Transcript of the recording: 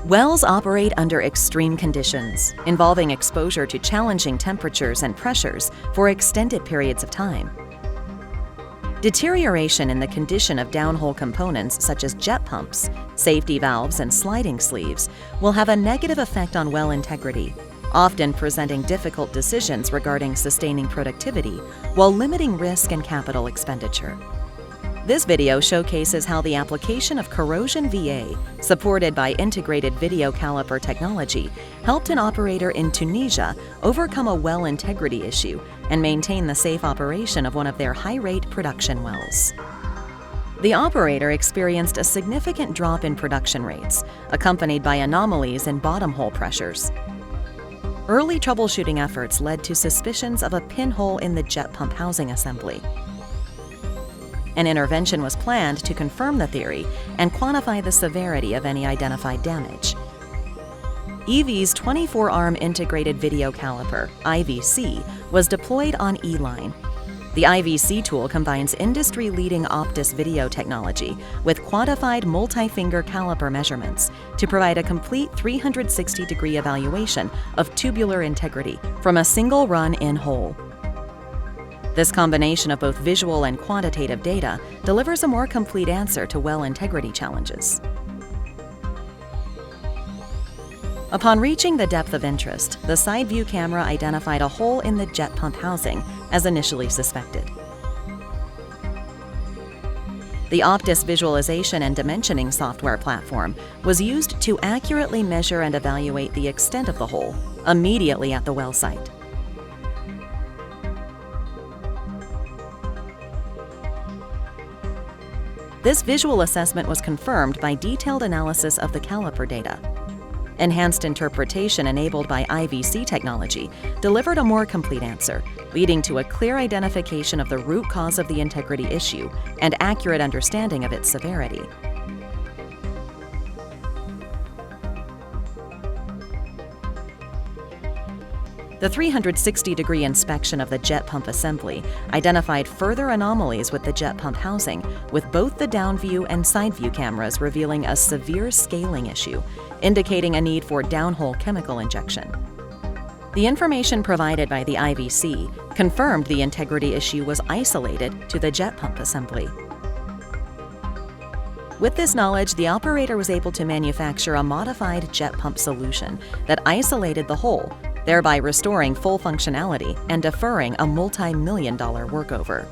Wells operate under extreme conditions, involving exposure to challenging temperatures and pressures for extended periods of time. Deterioration in the condition of downhole components such as jet pumps, safety valves, and sliding sleeves will have a negative effect on well integrity, often presenting difficult decisions regarding sustaining productivity while limiting risk and capital expenditure. This video showcases how the application of CorrosionVA, supported by Integrated Video Caliper technology, helped an operator in Tunisia overcome a well integrity issue and maintain the safe operation of one of their high-rate production wells. The operator experienced a significant drop in production rates, accompanied by anomalies in bottom hole pressures. Early troubleshooting efforts led to suspicions of a pinhole in the jet pump housing assembly. An intervention was planned to confirm the theory and quantify the severity of any identified damage. EV's 24-arm Integrated Video Caliper, IVC, was deployed on E-line. The IVC tool combines industry-leading Optis video technology with quantified multi-finger caliper measurements to provide a complete 360-degree evaluation of tubular integrity from a single run in hole. This combination of both visual and quantitative data delivers a more complete answer to well integrity challenges. Upon reaching the depth of interest, the side view camera identified a hole in the jet pump housing as initially suspected. The Optis visualization and dimensioning software platform was used to accurately measure and evaluate the extent of the hole immediately at the well site. This visual assessment was confirmed by detailed analysis of the caliper data. Enhanced interpretation enabled by IVC technology delivered a more complete answer, leading to a clear identification of the root cause of the integrity issue and accurate understanding of its severity. The 360-degree inspection of the jet pump assembly identified further anomalies with the jet pump housing, with both the down view and side view cameras revealing a severe scaling issue, indicating a need for downhole chemical injection. The information provided by the IVC confirmed the integrity issue was isolated to the jet pump assembly. With this knowledge, the operator was able to manufacture a modified jet pump solution that isolated the hole, thereby restoring full functionality and deferring a multi-million-dollar workover.